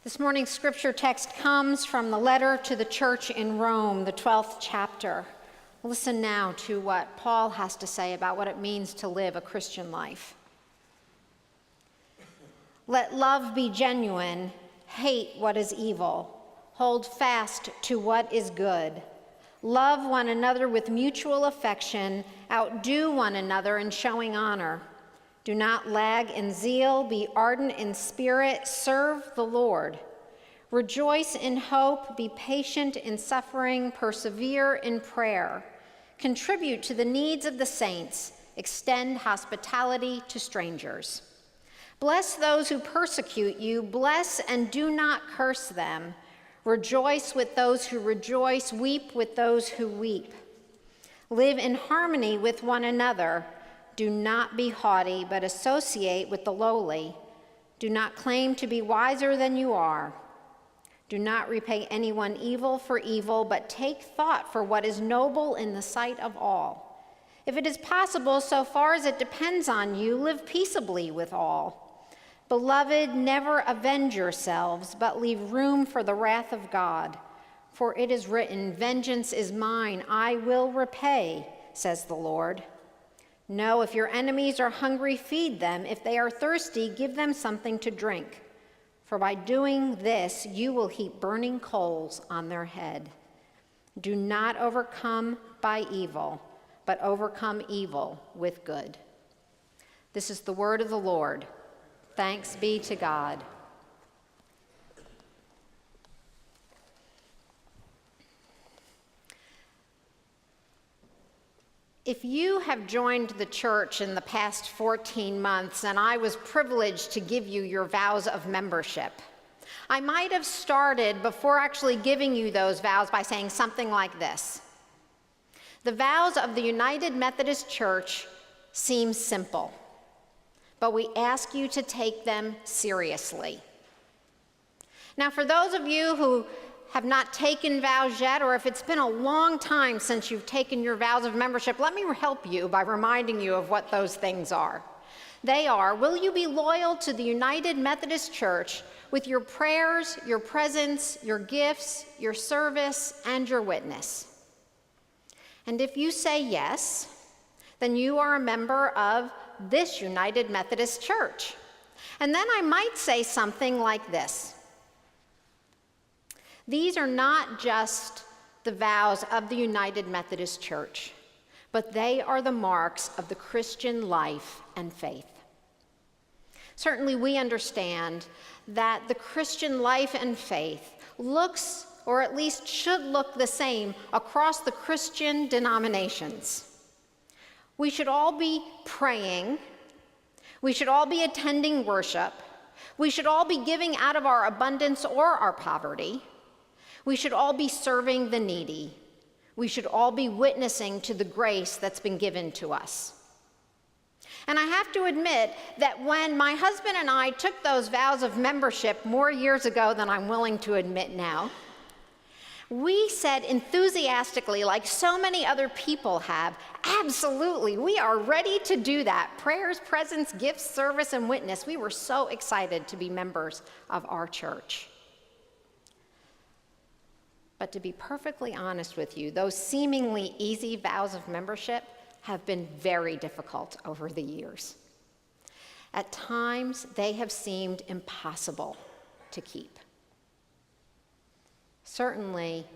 This morning's scripture text comes from the letter to the church in Rome, the 12th chapter. Listen now to what Paul has to say about what it means to live a Christian life. Let love be genuine, hate what is evil, hold fast to what is good. Love one another with mutual affection, outdo one another in showing honor. Do not lag in zeal, be ardent in spirit, serve the Lord. Rejoice in hope, be patient in suffering, persevere in prayer. Contribute to the needs of the saints, extend hospitality to strangers. Bless those who persecute you, bless and do not curse them. Rejoice with those who rejoice, weep with those who weep. Live in harmony with one another. Do not be haughty, but associate with the lowly. Do not claim to be wiser than you are. Do not repay anyone evil for evil, but take thought for what is noble in the sight of all. If it is possible, so far as it depends on you, live peaceably with all. Beloved, never avenge yourselves, but leave room for the wrath of God. For it is written, "Vengeance is mine, I will repay," says the Lord. No, if your enemies are hungry, feed them. If they are thirsty, give them something to drink. For by doing this, you will heap burning coals on their head. Do not overcome by evil, but overcome evil with good. This is the word of the Lord. Thanks be to God. If you have joined the church in the past 14 months, and I was privileged to give you your vows of membership, I might have started before actually giving you those vows by saying something like this. The vows of the United Methodist Church seem simple, but we ask you to take them seriously. Now, for those of you who have not taken vows yet, or if it's been a long time since you've taken your vows of membership, let me help you by reminding you of what those things are. They are, will you be loyal to the United Methodist Church with your prayers, your presence, your gifts, your service, and your witness? And if you say yes, then you are a member of this United Methodist Church. And then I might say something like this. These are not just the vows of the United Methodist Church, but they are the marks of the Christian life and faith. Certainly we understand that the Christian life and faith looks, or at least should look, the same across the Christian denominations. We should all be praying. We should all be attending worship. We should all be giving out of our abundance or our poverty. We should all be serving the needy. We should all be witnessing to the grace that's been given to us. And I have to admit that when my husband and I took those vows of membership more years ago than I'm willing to admit now, we said enthusiastically, like so many other people have, absolutely, we are ready to do that. Prayers, presence, gifts, service, and witness. We were so excited to be members of our church. But to be perfectly honest with you, those seemingly easy vows of membership have been very difficult over the years. At times, they have seemed impossible to keep. Certainly,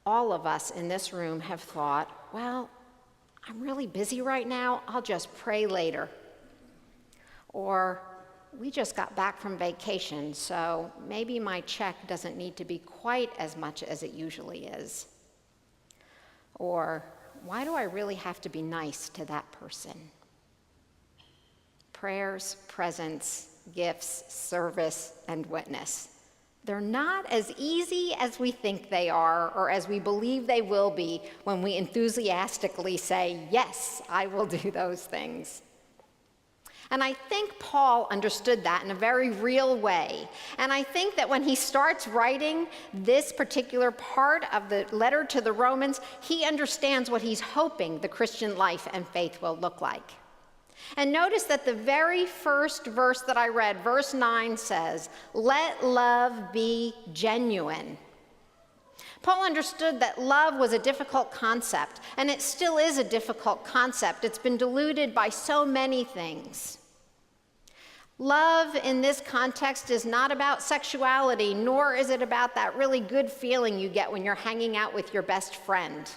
all of us in this room have thought, well, I'm really busy right now, I'll just pray later. Or, we just got back from vacation, so maybe my check doesn't need to be quite as much as it usually is. Or, why do I really have to be nice to that person? Prayers, presence, gifts, service, and witness. They're not as easy as we think they are, or as we believe they will be when we enthusiastically say, yes, I will do those things. And I think Paul understood that in a very real way. And I think that when he starts writing this particular part of the letter to the Romans, he understands what he's hoping the Christian life and faith will look like. And notice that the very first verse that I read, verse 9 says, "Let love be genuine." Paul understood that love was a difficult concept, and it still is a difficult concept. It's been diluted by so many things. Love in this context is not about sexuality, nor is it about that really good feeling you get when you're hanging out with your best friend.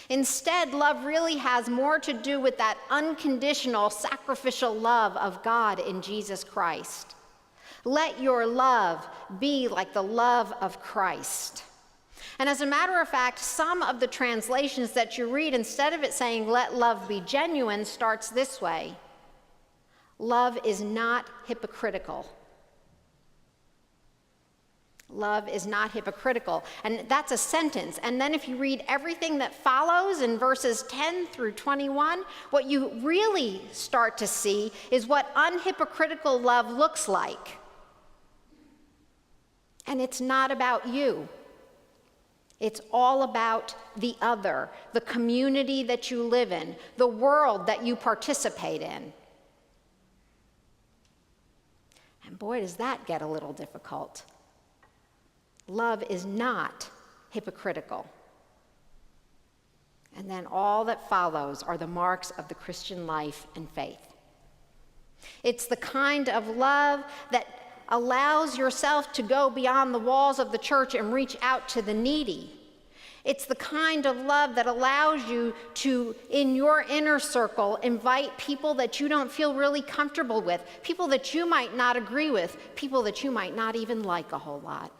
Instead, love really has more to do with that unconditional, sacrificial love of God in Jesus Christ. Let your love be like the love of Christ. And as a matter of fact, some of the translations that you read, instead of it saying, "Let love be genuine," starts this way: "Love is not hypocritical." Love is not hypocritical. And that's a sentence. And then if you read everything that follows in verses 10 through 21, what you really start to see is what unhypocritical love looks like. And it's not about you. It's all about the other, the community that you live in, the world that you participate in. And boy, does that get a little difficult. Love is not hypocritical. And then all that follows are the marks of the Christian life and faith. It's the kind of love that allows yourself to go beyond the walls of the church and reach out to the needy. It's the kind of love that allows you to, in your inner circle, invite people that you don't feel really comfortable with, people that you might not agree with, people that you might not even like a whole lot.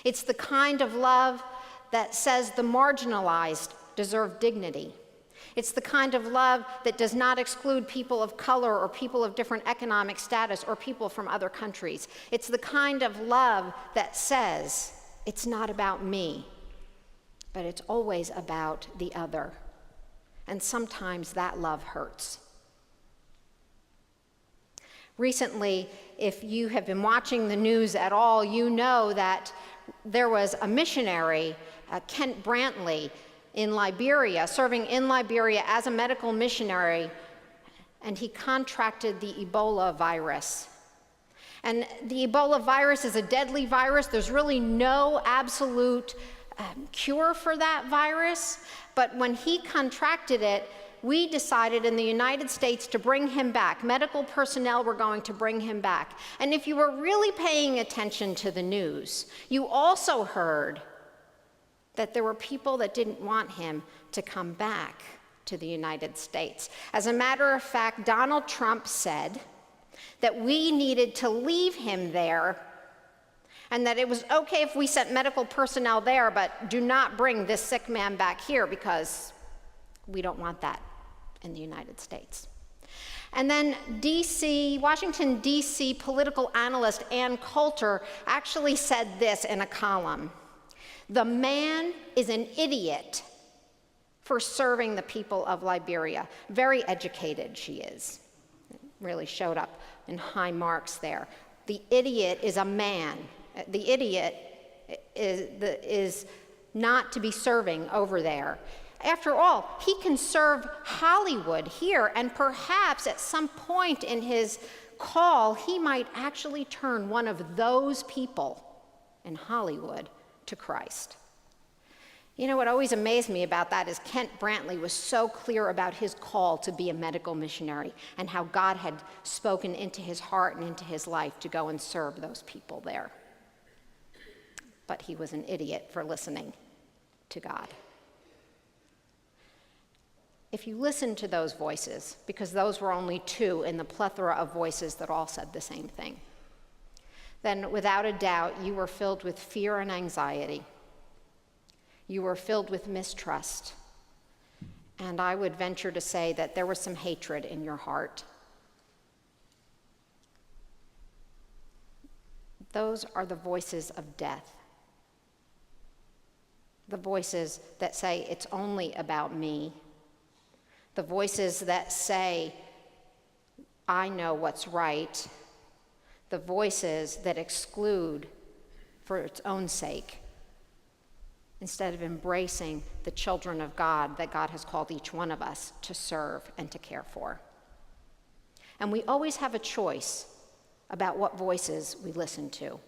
It's the kind of love that says the marginalized deserve dignity. It's the kind of love that does not exclude people of color or people of different economic status or people from other countries. It's the kind of love that says it's not about me, but it's always about the other. And sometimes that love hurts. Recently, if you have been watching the news at all, you know that there was a missionary, Kent Brantley, in Liberia, serving in Liberia as a medical missionary, and he contracted the Ebola virus. And the Ebola virus is a deadly virus. There's really no absolute cure for that virus, but when he contracted it, we decided in the United States to bring him back. Medical personnel were going to bring him back. And if you were really paying attention to the news, you also heard that there were people that didn't want him to come back to the United States. As a matter of fact, Donald Trump said that we needed to leave him there and that it was okay if we sent medical personnel there, but do not bring this sick man back here because we don't want that in the United States. And then Washington, D.C. political analyst Ann Coulter actually said this in a column: "The man is an idiot for serving the people of Liberia." Very educated she is. It really showed up in high marks there. The idiot is a man. The idiot is not to be serving over there. After all, he can serve Hollywood here, and perhaps at some point in his call, he might actually turn one of those people in Hollywood to Christ. You know, what always amazed me about that is Kent Brantley was so clear about his call to be a medical missionary and how God had spoken into his heart and into his life to go and serve those people there. But he was an idiot for listening to God. If you listen to those voices, because those were only two in the plethora of voices that all said the same thing, then without a doubt you were filled with fear and anxiety. You were filled with mistrust. And I would venture to say that there was some hatred in your heart. Those are the voices of death. The voices that say it's only about me. The voices that say, I know what's right. The voices that exclude for its own sake, instead of embracing the children of God that God has called each one of us to serve and to care for. And we always have a choice about what voices we listen to.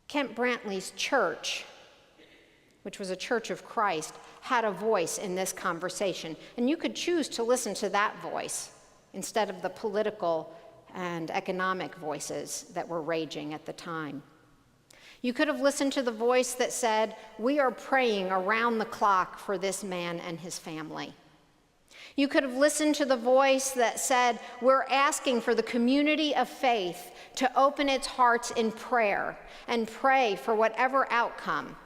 Kent Brantley's church, which was a Church of Christ, had a voice in this conversation. And you could choose to listen to that voice instead of the political and economic voices that were raging at the time. You could have listened to the voice that said, "We are praying around the clock for this man and his family." You could have listened to the voice that said, "We're asking for the community of faith to open its hearts in prayer and pray for whatever outcome."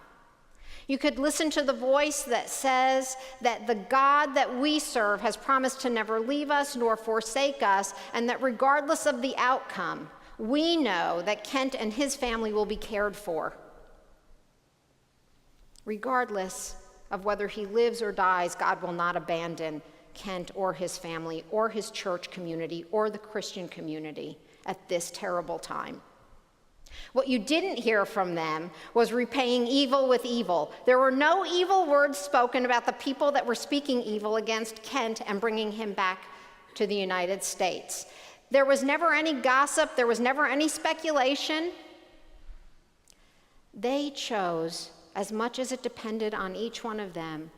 You could listen to the voice that says that the God that we serve has promised to never leave us nor forsake us, and that regardless of the outcome, we know that Kent and his family will be cared for. Regardless of whether he lives or dies, God will not abandon Kent or his family or his church community or the Christian community at this terrible time. What you didn't hear from them was repaying evil with evil. There were no evil words spoken about the people that were speaking evil against Kent and bringing him back to the United States. There was never any gossip. There was never any speculation. They chose, as much as it depended on each one of them,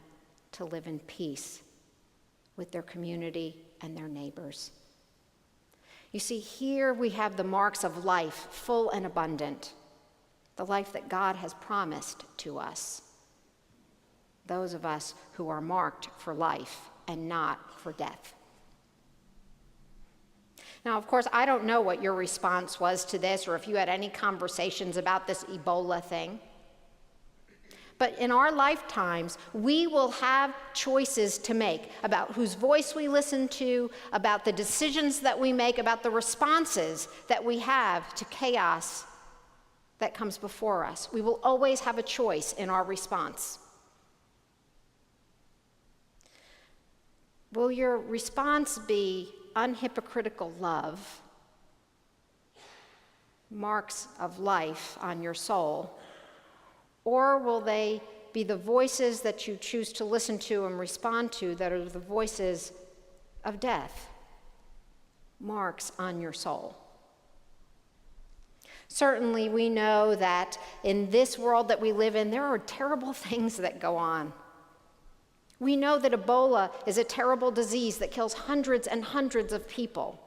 to live in peace with their community and their neighbors. You see, here we have the marks of life, full and abundant, the life that God has promised to us, those of us who are marked for life and not for death. Now, of course, I don't know what your response was to this or if you had any conversations about this Ebola thing. But in our lifetimes, we will have choices to make about whose voice we listen to, about the decisions that we make, about the responses that we have to chaos that comes before us. We will always have a choice in our response. Will your response be unhypocritical love, marks of life on your soul? Or will they be the voices that you choose to listen to and respond to that are the voices of death, marks on your soul? Certainly, we know that in this world that we live in, there are terrible things that go on. We know that Ebola is a terrible disease that kills hundreds and hundreds of people.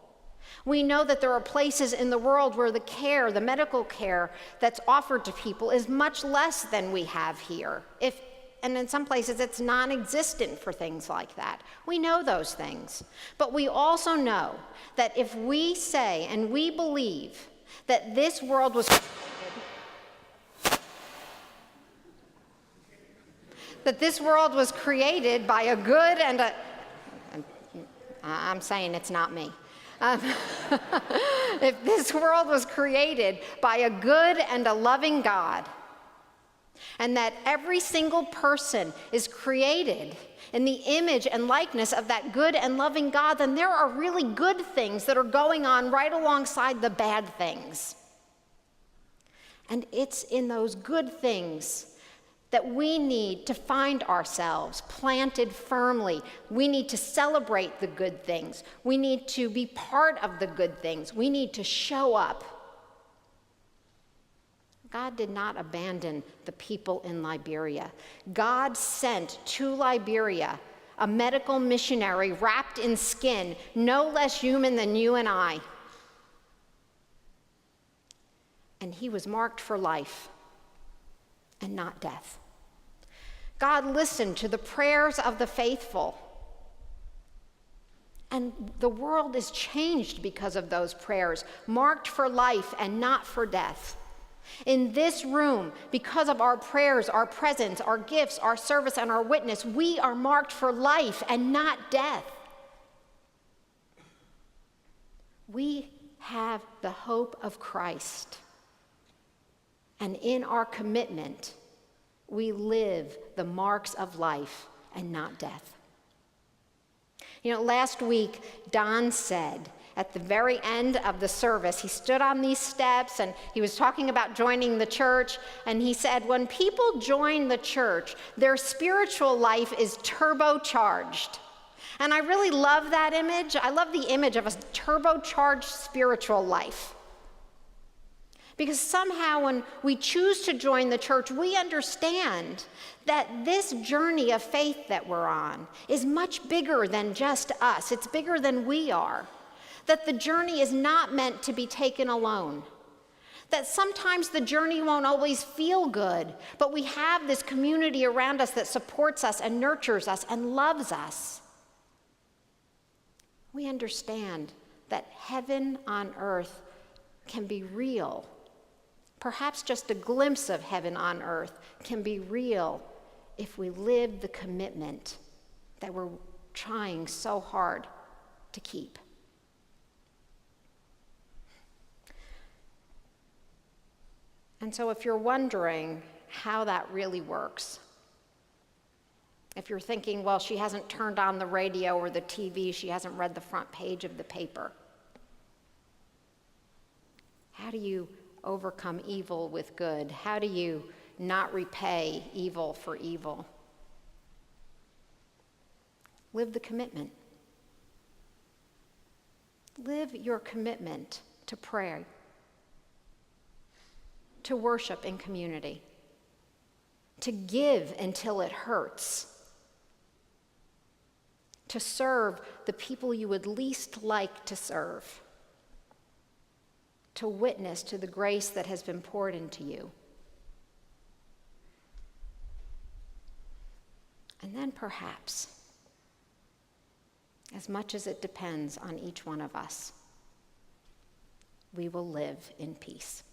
We know that there are places in the world where the medical care that's offered to people is much less than we have here. And in some places it's non-existent for things like that. We know those things. But we also know that if we say and we believe that this world was created by a good and a... I'm saying it's not me. If this world was created by a good and a loving God, and that every single person is created in the image and likeness of that good and loving God, then there are really good things that are going on right alongside the bad things. And it's in those good things that we need to find ourselves planted firmly. We need to celebrate the good things. We need to be part of the good things. We need to show up. God did not abandon the people in Liberia. God sent to Liberia a medical missionary wrapped in skin, no less human than you and I. And he was marked for life and not death. God listened to the prayers of the faithful. And the world is changed because of those prayers, marked for life and not for death. In this room, because of our prayers, our presence, our gifts, our service, and our witness, we are marked for life and not death. We have the hope of Christ. And in our commitment, we live the marks of life and not death. You know, last week, Don said at the very end of the service, he stood on these steps and he was talking about joining the church, and he said, when people join the church, their spiritual life is turbocharged. And I really love that image. I love the image of a turbocharged spiritual life. Because somehow when we choose to join the church, we understand that this journey of faith that we're on is much bigger than just us. It's bigger than we are. That the journey is not meant to be taken alone. That sometimes the journey won't always feel good, but we have this community around us that supports us and nurtures us and loves us. We understand that heaven on earth can be real. Perhaps just a glimpse of heaven on earth can be real if we live the commitment that we're trying so hard to keep. And so if you're wondering how that really works, if you're thinking, well, she hasn't turned on the radio or the TV, she hasn't read the front page of the paper, how do you overcome evil with good? How do you not repay evil for evil? Live the commitment. Live your commitment to prayer, to worship in community, to give until it hurts, to serve the people you would least like to serve, to witness to the grace that has been poured into you. And then perhaps, as much as it depends on each one of us, we will live in peace.